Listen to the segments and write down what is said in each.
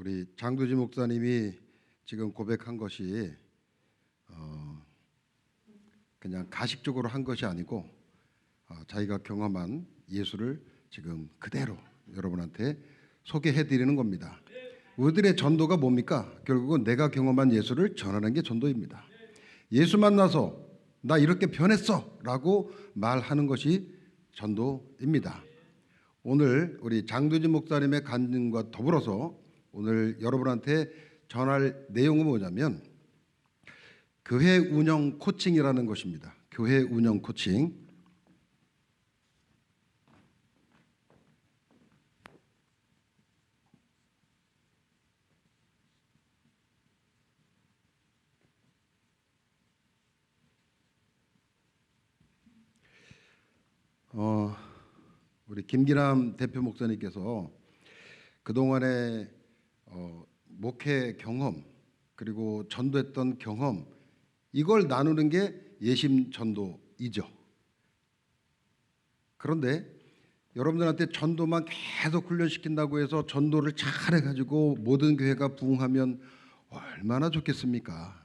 우리 장두지 목사님이 지금 고백한 것이 그냥 가식적으로 한 것이 아니고 자기가 경험한 예수를 지금 그대로 여러분한테 소개해 드리는 겁니다. 우리들의 전도가 뭡니까? 결국은 내가 경험한 예수를 전하는 게 전도입니다. 예수 만나서 나 이렇게 변했어 라고 말하는 것이 전도입니다. 오늘 우리 장두지 목사님의 간증과 더불어서 오늘 여러분한테 전할 내용은 뭐냐면 교회 운영 코칭이라는 것입니다. 교회 운영 코칭. 우리 김기남 대표 목사님께서 그동안의 목회 경험 그리고 전도했던 경험 이걸 나누는 게 예심 전도이죠. 그런데 여러분들한테 전도만 계속 훈련시킨다고 해서 전도를 잘 해가지고 모든 교회가 부흥하면 얼마나 좋겠습니까?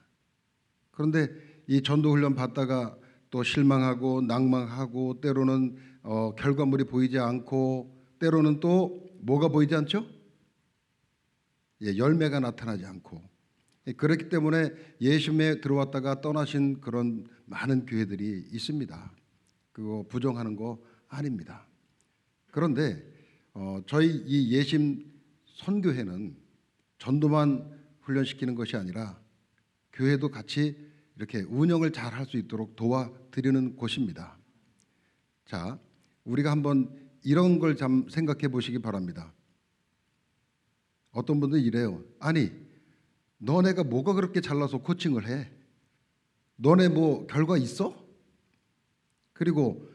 그런데 이 전도 훈련 받다가 또 실망하고 낭망하고 때로는 결과물이 보이지 않고 때로는 또 뭐가 보이지 않죠? 열매가 나타나지 않고 그렇기 때문에 예수님에 들어왔다가 떠나신 그런 많은 교회들이 있습니다. 그거 부정하는 거 아닙니다. 그런데 저희 이 예심 선교회는 전도만 훈련시키는 것이 아니라 교회도 같이 이렇게 운영을 잘 할 수 있도록 도와드리는 곳입니다. 자, 우리가 한번 이런 걸 좀 생각해 보시기 바랍니다. 어떤 분들은 이래요. 아니, 너네가 뭐가 그렇게 잘나서 코칭을 해? 너네 뭐 결과 있어? 그리고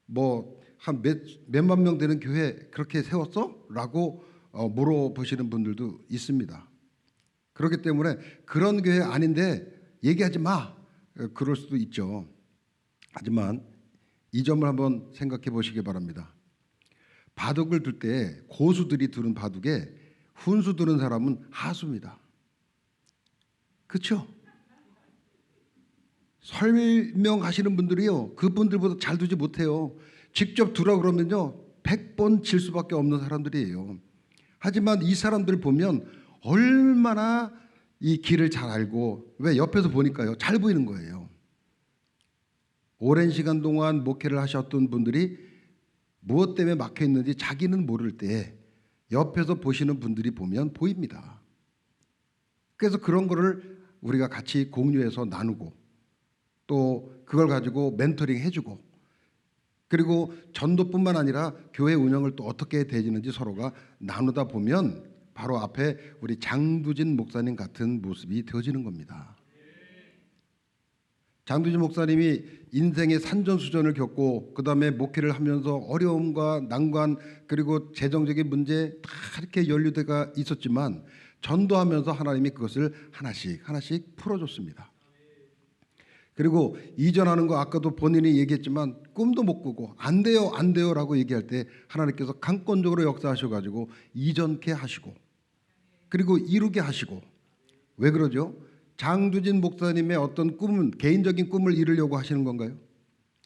뭐 한 몇만 명 되는 교회 그렇게 세웠어? 라고 물어보시는 분들도 있습니다. 그렇기 때문에 그런 교회 아닌데 얘기하지 마. 그럴 수도 있죠. 하지만 이 점을 한번 생각해 보시기 바랍니다. 바둑을 둘 때 고수들이 두는 바둑에 훈수 두는 사람은 하수입니다. 그렇죠? 설명하시는 분들이요, 그분들보다 잘 두지 못해요. 직접 두라 그러면요 100번 질 수밖에 없는 사람들이에요. 하지만 이 사람들 보면 얼마나 이 길을 잘 알고, 왜 옆에서 보니까요 잘 보이는 거예요. 오랜 시간 동안 목회를 하셨던 분들이 무엇 때문에 막혀 있는지 자기는 모를 때 옆에서 보시는 분들이 보면 보입니다. 그래서 그런 거를 우리가 같이 공유해서 나누고 또 그걸 가지고 멘토링 해주고, 그리고 전도뿐만 아니라 교회 운영을 또 어떻게 되지는지 서로가 나누다 보면 바로 앞에 우리 장두진 목사님 같은 모습이 되어지는 겁니다. 장두진 목사님이 인생의 산전수전을 겪고 그 다음에 목회를 하면서 어려움과 난관 그리고 재정적인 문제 다 이렇게 연루되가 있었지만 전도하면서 하나님이 그것을 하나씩 풀어줬습니다. 그리고 이전하는 거 아까도 본인이 얘기했지만 꿈도 못 꾸고 안 돼요 라고 얘기할 때 하나님께서 강권적으로 역사하셔가지고 이전케 하시고 그리고 이루게 하시고. 왜 그러죠? 장두진 목사님의 어떤 꿈은 개인적인 꿈을 이루려고 하시는 건가요?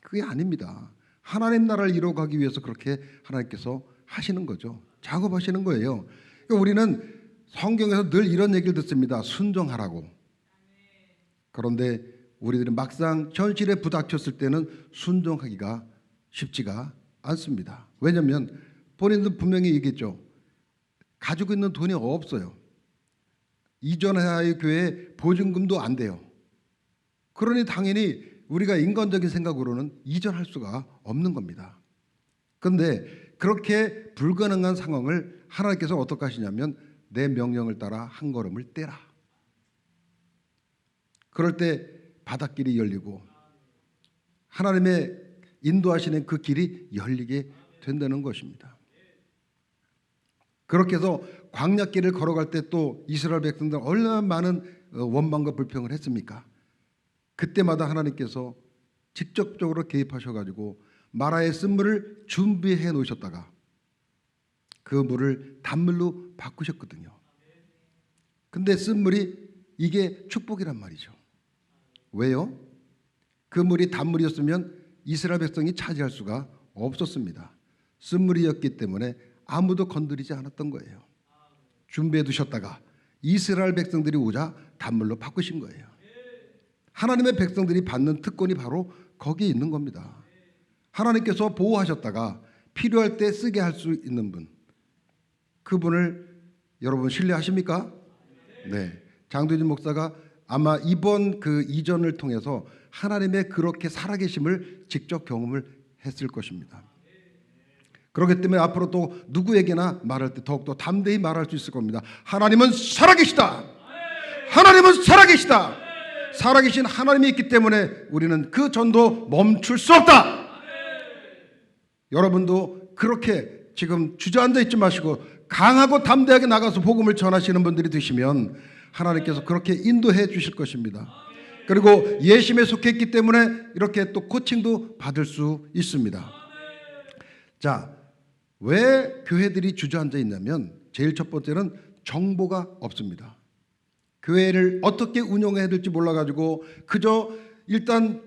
그게 아닙니다. 하나님 나라를 이루어가기 위해서 그렇게 하나님께서 하시는 거죠. 작업하시는 거예요. 그러니까 우리는 성경에서 늘 이런 얘기를 듣습니다. 순종하라고. 그런데 우리들은 막상 현실에 부닥쳤을 때는 순종하기가 쉽지가 않습니다. 왜냐하면 본인도 분명히 얘기했죠. 가지고 있는 돈이 없어요. 이전하의 교회에 보증금도 안 돼요. 그러니 당연히 우리가 인간적인 생각으로는 이전할 수가 없는 겁니다. 그런데 그렇게 불가능한 상황을 하나님께서 어떻게 하시냐면 내 명령을 따라 한 걸음을 떼라. 그럴 때 바닷길이 열리고 하나님의 인도하시는 그 길이 열리게 된다는 것입니다. 그렇게 해서 광야길을 걸어갈 때 또 이스라엘 백성들 얼마나 많은 원망과 불평을 했습니까? 그때마다 하나님께서 직접적으로 개입하셔가지고 마라의 쓴물을 준비해 놓으셨다가 그 물을 단물로 바꾸셨거든요. 근데 쓴 물이 이게 축복이란 말이죠. 왜요? 그 물이 단물이었으면 이스라엘 백성이 차지할 수가 없었습니다. 쓴 물이었기 때문에 아무도 건드리지 않았던 거예요. 준비해 두셨다가 이스라엘 백성들이 오자 단물로 바꾸신 거예요. 하나님의 백성들이 받는 특권이 바로 거기에 있는 겁니다. 하나님께서 보호하셨다가 필요할 때 쓰게 할 수 있는 분, 그분을 여러분 신뢰하십니까? 네. 장도진 목사가 아마 이번 그 이전을 통해서 하나님의 그렇게 살아계심을 직접 경험을 했을 것입니다. 그렇기 때문에 앞으로 또 누구에게나 말할 때 더욱더 담대히 말할 수 있을 겁니다. 하나님은 살아계시다. 하나님은 살아계시다. 살아계신 하나님이 있기 때문에 우리는 그 전도 멈출 수 없다. 여러분도 그렇게 지금 주저앉아 있지 마시고 강하고 담대하게 나가서 복음을 전하시는 분들이 되시면 하나님께서 그렇게 인도해 주실 것입니다. 그리고 예심에 속했기 때문에 이렇게 또 코칭도 받을 수 있습니다. 자, 왜 교회들이 주저앉아 있냐면 제일 첫 번째는 정보가 없습니다. 교회를 어떻게 운영해야 될지 몰라가지고 그저 일단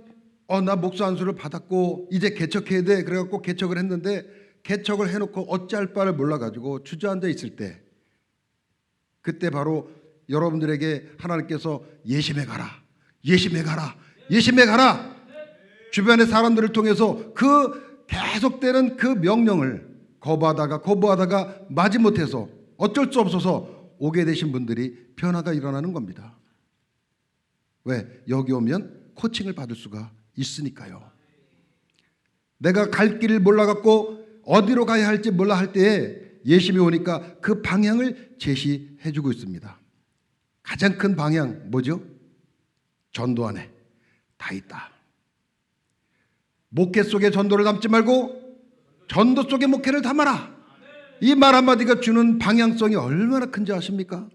나 목사 안수를 받았고 이제 개척해야 돼 그래갖고 개척을 했는데 개척을 해놓고 어찌할 바를 몰라가지고 주저앉아 있을 때 그때 바로 여러분들에게 하나님께서 예심해 가라, 예심해 가라, 예심해 가라, 주변의 사람들을 통해서 그 계속되는 그 명령을 거부하다가 마지못해서 어쩔 수 없어서 오게 되신 분들이 변화가 일어나는 겁니다. 왜? 여기 오면 코칭을 받을 수가 있으니까요. 내가 갈 길을 몰라갖고 어디로 가야 할지 몰라 할 때에 예심이 오니까 그 방향을 제시해 주고 있습니다. 가장 큰 방향 뭐죠? 전도 안에 다 있다. 목회 속에 전도를 담지 말고 전도 속에 목회를 담아라. 이 말 한마디가 주는 방향성이 얼마나 큰지 아십니까?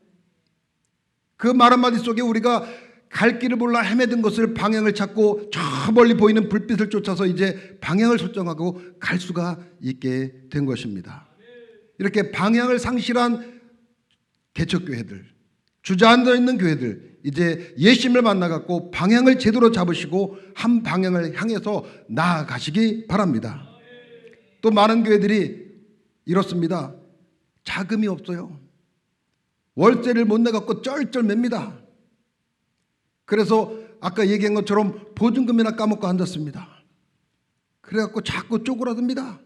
그 말 한마디 속에 우리가 갈 길을 몰라 헤매든 것을 방향을 찾고 저 멀리 보이는 불빛을 쫓아서 이제 방향을 설정하고 갈 수가 있게 된 것입니다. 이렇게 방향을 상실한 개척교회들, 주저앉아 있는 교회들, 이제 예심을 만나갖고 방향을 제대로 잡으시고 한 방향을 향해서 나아가시기 바랍니다. 또 많은 교회들이 이렇습니다. 자금이 없어요. 월세를 못 내갖고 쩔쩔맵니다. 그래서 아까 얘기한 것처럼 보증금이나 까먹고 앉았습니다. 그래갖고 자꾸 쪼그라듭니다.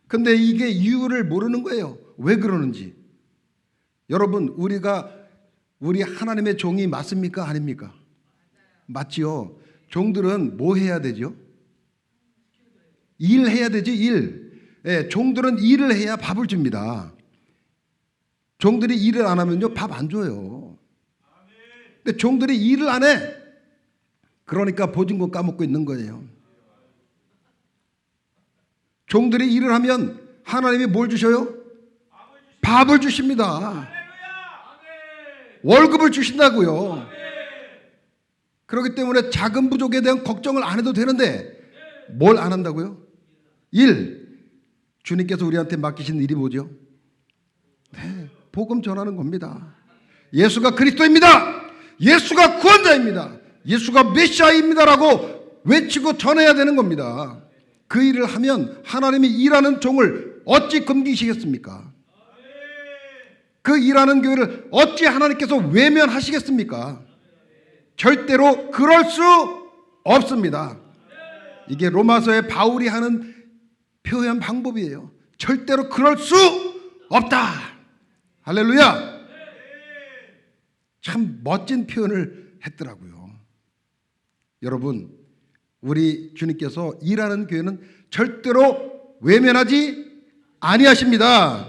근데 이게 이유를 모르는 거예요. 왜 그러는지. 여러분, 우리 하나님의 종이 맞습니까? 아닙니까? 맞지요. 종들은 뭐 해야 되죠? 일해야 되지, 일. 예, 종들은 일을 해야 밥을 줍니다. 종들이 일을 안 하면요, 밥 안 줘요. 근데 종들이 일을 안 해. 그러니까 보증금 까먹고 있는 거예요. 종들이 일을 하면 하나님이 뭘 주셔요? 밥을 주십니다. 월급을 주신다고요. 그렇기 때문에 자금 부족에 대한 걱정을 안 해도 되는데 뭘 안 한다고요? 일. 주님께서 우리한테 맡기신 일이 뭐죠? 네, 복음 전하는 겁니다. 예수가 그리스도입니다. 예수가 구원자입니다. 예수가 메시아입니다라고 외치고 전해야 되는 겁니다. 그 일을 하면 하나님이 일하는 종을 어찌 금기시겠습니까? 그 일하는 교회를 어찌 하나님께서 외면하시겠습니까? 절대로 그럴 수 없습니다. 이게 로마서의 바울이 하는 표현 방법이에요. 절대로 그럴 수 없다. 할렐루야. 참 멋진 표현을 했더라고요. 여러분, 우리 주님께서 일하는 교회는 절대로 외면하지 아니하십니다.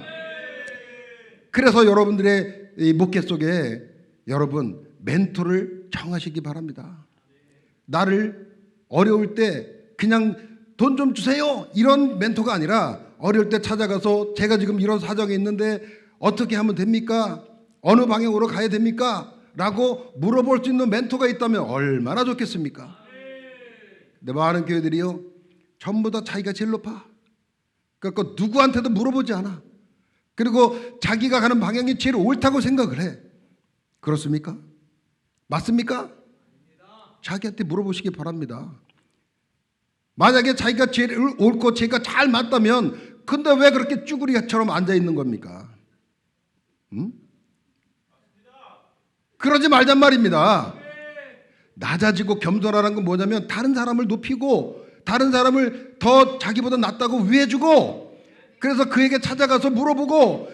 그래서 여러분들의 이 목회 속에 여러분 멘토를 정하시기 바랍니다. 나를 어려울 때 그냥 돈 좀 주세요 이런 멘토가 아니라 어려울 때 찾아가서 제가 지금 이런 사정이 있는데 어떻게 하면 됩니까? 어느 방향으로 가야 됩니까? 라고 물어볼 수 있는 멘토가 있다면 얼마나 좋겠습니까? 근데 많은 교회들이요 전부 다 자기가 제일 높아. 그러니까 누구한테도 물어보지 않아. 그리고 자기가 가는 방향이 제일 옳다고 생각을 해. 그렇습니까? 맞습니까? 자기한테 물어보시기 바랍니다. 만약에 자기가 제일 옳고 자기가 잘 맞다면 근데 왜 그렇게 쭈구리처럼 앉아 있는 겁니까? 그러지 말잔 말입니다. 낮아지고 겸손하라는 건 뭐냐면 다른 사람을 높이고 다른 사람을 더 자기보다 낫다고 위해주고, 그래서 그에게 찾아가서 물어보고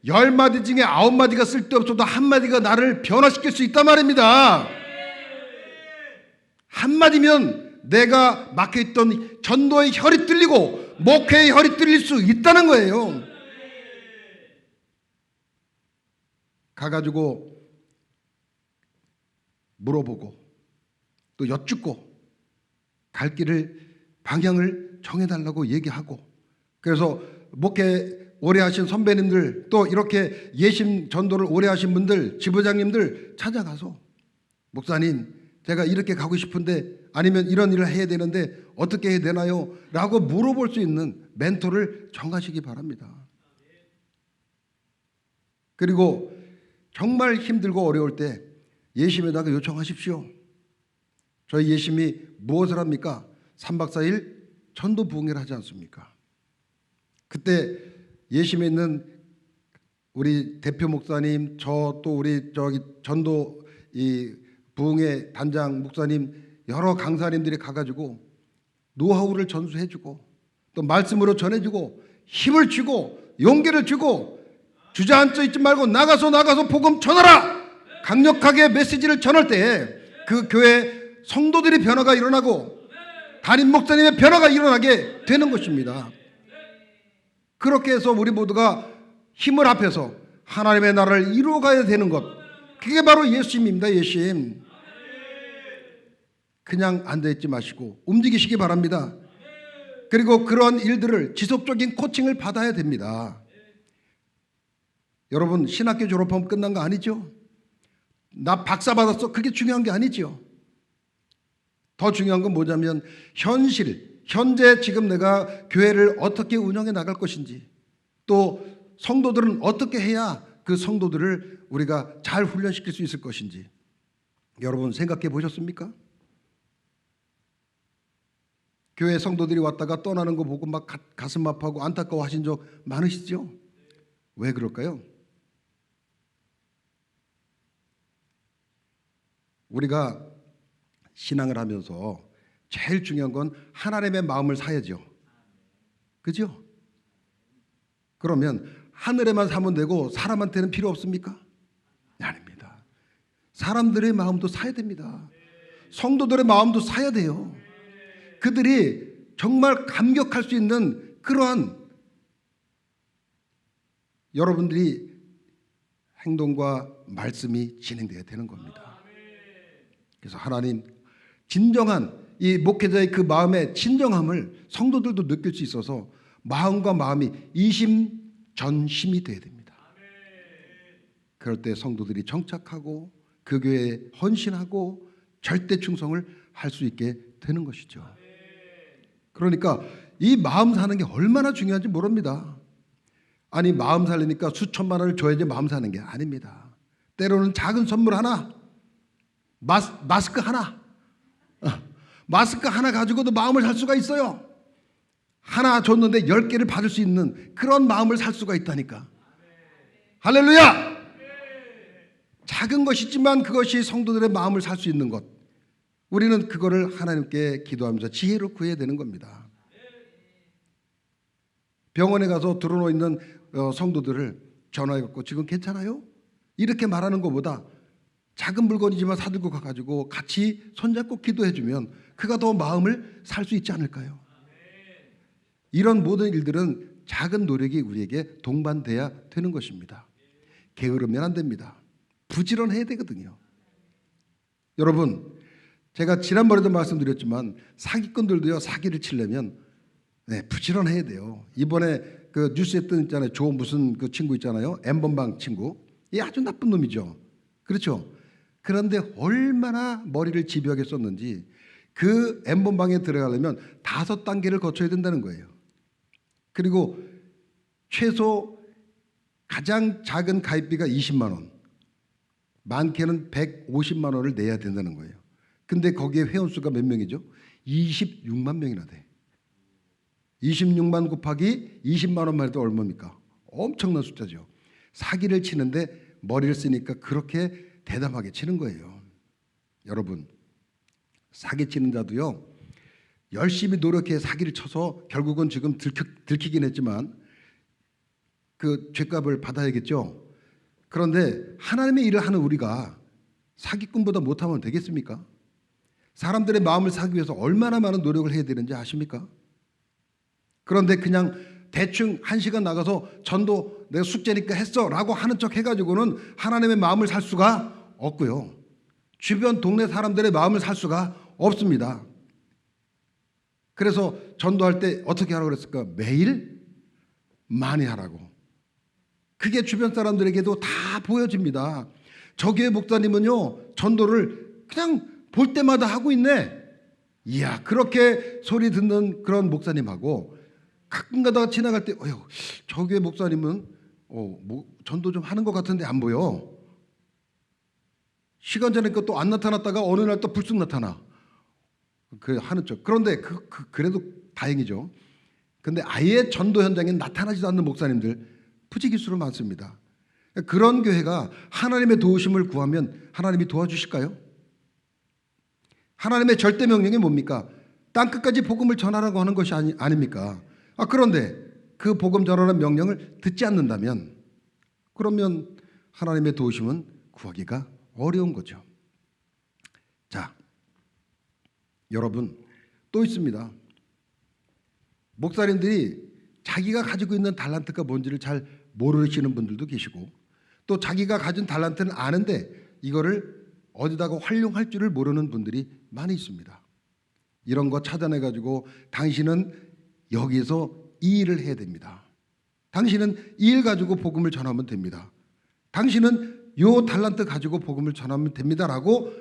10마디 중에 9마디가 쓸데없어도 한마디가 나를 변화시킬 수 있단 말입니다. 한마디면 내가 막혀있던 전도의 혈이 뚫리고 목회의 혈이 뚫릴 수 있다는 거예요. 가가지고 물어보고 또 여쭙고 갈 길을 방향을 정해달라고 얘기하고, 그래서 목회 오래 하신 선배님들 또 이렇게 예심 전도를 오래 하신 분들, 지부장님들 찾아가서 목사님 제가 이렇게 가고 싶은데 아니면 이런 일을 해야 되는데 어떻게 해야 되나요? 라고 물어볼 수 있는 멘토를 정하시기 바랍니다. 그리고 정말 힘들고 어려울 때 예심에다가 요청하십시오. 저희 예심이 무엇을 합니까? 3박 4일 전도 부흥회를 하지 않습니까? 그때 예심에 있는 우리 대표 목사님, 저 또 우리 전도 이 부흥회 단장 목사님, 여러 강사님들이 가가지고 노하우를 전수해주고 또 말씀으로 전해주고 힘을 주고 용기를 주고 주저앉아 있지 말고 나가서 복음 전하라! 강력하게 메시지를 전할 때 그 교회 성도들이 변화가 일어나고 담임 목사님의 변화가 일어나게 되는 것입니다. 그렇게 해서 우리 모두가 힘을 합해서 하나님의 나라를 이루어가야 되는 것, 그게 바로 예수님입니다. 예수님. 그냥 앉아있지 마시고 움직이시기 바랍니다. 그리고 그런 일들을 지속적인 코칭을 받아야 됩니다. 여러분 신학교 졸업하면 끝난 거 아니죠? 나 박사 받았어, 그게 중요한 게 아니죠. 더 중요한 건 뭐냐면 현재 지금 내가 교회를 어떻게 운영해 나갈 것인지, 또 성도들은 어떻게 해야 그 성도들을 우리가 잘 훈련시킬 수 있을 것인지 여러분 생각해 보셨습니까? 교회 성도들이 왔다가 떠나는 거 보고 막 가슴 아파하고 안타까워 하신 적 많으시죠? 왜 그럴까요? 우리가 신앙을 하면서 제일 중요한 건 하나님의 마음을 사야죠. 그죠? 그러면 하늘에만 사면 되고 사람한테는 필요 없습니까? 아닙니다. 사람들의 마음도 사야 됩니다. 성도들의 마음도 사야 돼요. 그들이 정말 감격할 수 있는 그러한 여러분들이 행동과 말씀이 진행되어야 되는 겁니다. 그래서 하나님 진정한 이 목회자의 그 마음의 진정함을 성도들도 느낄 수 있어서 마음과 마음이 이심전심이 되어야 됩니다. 그럴 때 성도들이 정착하고 그 교회에 헌신하고 절대 충성을 할 수 있게 되는 것이죠. 그러니까 이 마음 사는 게 얼마나 중요한지 모릅니다. 아니 마음 살리니까 수천만 원을 줘야지 마음 사는 게 아닙니다. 때로는 작은 선물 하나, 마스크 하나, 마스크 하나 가지고도 마음을 살 수가 있어요. 하나 줬는데 10개를 받을 수 있는 그런 마음을 살 수가 있다니까. 할렐루야! 작은 것이지만 그것이 성도들의 마음을 살 수 있는 것, 우리는 그거를 하나님께 기도하면서 지혜로 구해야 되는 겁니다. 병원에 가서 들어놓여 있는 성도들을 전화해갖고 지금 괜찮아요? 이렇게 말하는 것보다 작은 물건이지만 사들고 가가지고 같이 손잡고 기도해주면 그가 더 마음을 살 수 있지 않을까요? 이런 모든 일들은 작은 노력이 우리에게 동반돼야 되는 것입니다. 게으르면 안 됩니다. 부지런해야 되거든요. 여러분, 제가 지난번에도 말씀드렸지만 사기꾼들도요, 사기를 치려면 부지런해야 돼요. 이번에 그 뉴스에 뜬 있잖아요. 조 무슨 그 친구 있잖아요. 엠번방 친구. 이 아주 나쁜 놈이죠. 그렇죠? 그런데 얼마나 머리를 집요하게 썼는지 그 엠번방에 들어가려면 5단계를 거쳐야 된다는 거예요. 그리고 최소 가장 작은 가입비가 20만 원, 많게는 150만 원을 내야 된다는 거예요. 근데 거기에 회원수가 몇 명이죠? 26만 명이나 돼. 26만 곱하기 20만 원만 해도 얼마입니까? 엄청난 숫자죠. 사기를 치는데 머리를 쓰니까 그렇게 대담하게 치는 거예요. 여러분, 사기치는 자도요, 열심히 노력해 사기를 쳐서 결국은 지금 들키긴 했지만 그 죗값을 받아야겠죠. 그런데 하나님의 일을 하는 우리가 사기꾼보다 못하면 되겠습니까? 사람들의 마음을 사기 위해서 얼마나 많은 노력을 해야 되는지 아십니까? 그런데 그냥 대충 1시간 나가서 전도 내가 숙제니까 했어 라고 하는 척 해가지고는 하나님의 마음을 살 수가 없고요, 주변 동네 사람들의 마음을 살 수가 없습니다. 그래서 전도할 때 어떻게 하라고 그랬을까? 매일 많이 하라고. 그게 주변 사람들에게도 다 보여집니다. 저 교회 목사님은요, 전도를 그냥 볼 때마다 하고 있네. 이야, 그렇게 소리 듣는 그런 목사님하고 가끔 가다가 지나갈 때 저 교회 목사님은 전도 좀 하는 것 같은데 안 보여. 시간 지나니까 또 안 나타났다가 어느 날 또 불쑥 나타나. 그 하는 척. 그런데 그래도 다행이죠. 근데 아예 전도 현장에 나타나지도 않는 목사님들 부지기수로 많습니다. 그런 교회가 하나님의 도우심을 구하면 하나님이 도와주실까요? 하나님의 절대 명령이 뭡니까? 땅끝까지 복음을 전하라고 하는 것이 아닙니까? 그런데 그 복음 전하는 명령을 듣지 않는다면 그러면 하나님의 도우심은 구하기가 어려운 거죠. 자, 여러분, 또 있습니다. 목사님들이 자기가 가지고 있는 달란트가 뭔지를 잘 모르시는 분들도 계시고, 또 자기가 가진 달란트는 아는데 이거를 어디다가 활용할 줄을 모르는 분들이 많이 있습니다. 이런 거 찾아내가지고 당신은 여기에서 이 일을 해야 됩니다. 당신은 이 일 가지고 복음을 전하면 됩니다. 당신은 요 달란트 가지고 복음을 전하면 됩니다라고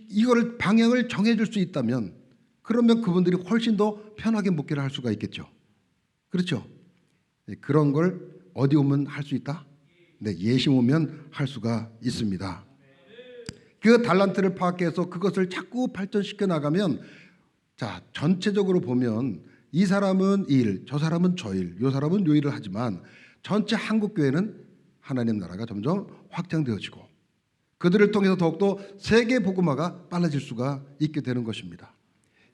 이거를 방향을 정해줄 수 있다면 그러면 그분들이 훨씬 더 편하게 목회를 할 수가 있겠죠. 그렇죠? 그런 걸 어디 오면 할 수 있다? 네, 예심 오면 할 수가 있습니다. 그 달란트를 파악해서 그것을 자꾸 발전시켜 나가면, 자, 전체적으로 보면 이 사람은 이 일, 저 사람은 저 일, 요 사람은 요 일을 하지만 전체 한국교회는 하나님 나라가 점점 확장되어지고 그들을 통해서 더욱더 세계 복음화가 빨라질 수가 있게 되는 것입니다.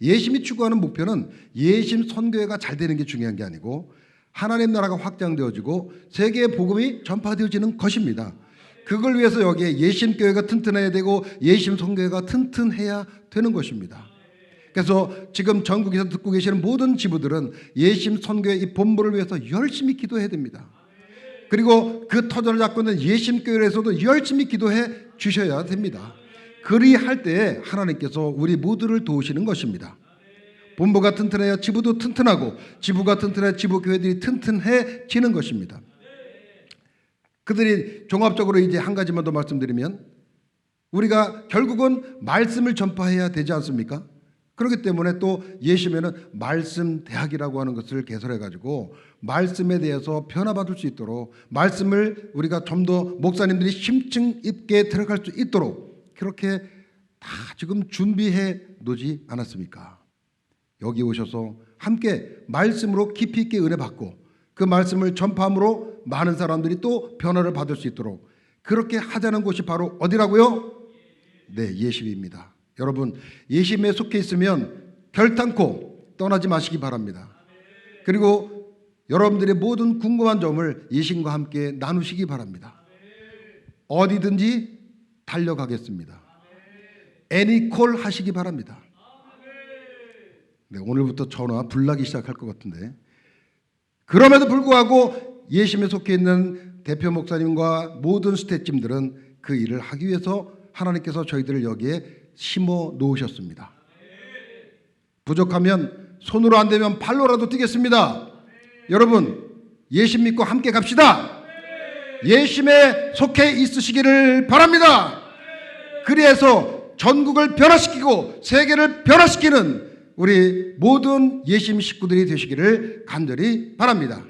예심이 추구하는 목표는 예심 선교회가 잘 되는 게 중요한 게 아니고 하나님 나라가 확장되어지고 세계 복음이 전파되어지는 것입니다. 그걸 위해서 여기에 예심교회가 튼튼해야 되고 예심 선교회가 튼튼해야 되는 것입니다. 그래서 지금 전국에서 듣고 계시는 모든 지부들은 예심 선교회 이 본부를 위해서 열심히 기도해야 됩니다. 그리고 그 터전을 잡고 있는 예심교회에서도 열심히 기도해 주셔야 됩니다. 그리할 때 하나님께서 우리 모두를 도우시는 것입니다. 본부가 튼튼해야 지부도 튼튼하고 지부가 튼튼해야 지부교회들이 튼튼해지는 것입니다. 그들이 종합적으로 이제 한 가지만 더 말씀드리면, 우리가 결국은 말씀을 전파해야 되지 않습니까? 그렇기 때문에 또 예심에는 말씀 대학이라고 하는 것을 개설해가지고 말씀에 대해서 변화받을 수 있도록, 말씀을 우리가 좀 더 목사님들이 심층 있게 들어갈 수 있도록 그렇게 다 지금 준비해 놓지 않았습니까? 여기 오셔서 함께 말씀으로 깊이 있게 은혜 받고 그 말씀을 전파함으로 많은 사람들이 또 변화를 받을 수 있도록 그렇게 하자는 곳이 바로 어디라고요? 네, 예심입니다. 여러분, 예심에 속해 있으면 결단코 떠나지 마시기 바랍니다. 그리고 여러분들의 모든 궁금한 점을 예심과 함께 나누시기 바랍니다. 어디든지 달려가겠습니다. 애니콜 하시기 바랍니다. 네, 오늘부터 전화 불나기 시작할 것 같은데, 그럼에도 불구하고 예심에 속해 있는 대표 목사님과 모든 스태프팀들은 그 일을 하기 위해서 하나님께서 저희들을 여기에 심어 놓으셨습니다. 부족하면 손으로 안 되면 발로라도 뛰겠습니다. 여러분, 예심 믿고 함께 갑시다. 예심에 속해 있으시기를 바랍니다. 그리해서 전국을 변화시키고 세계를 변화시키는 우리 모든 예심 식구들이 되시기를 간절히 바랍니다.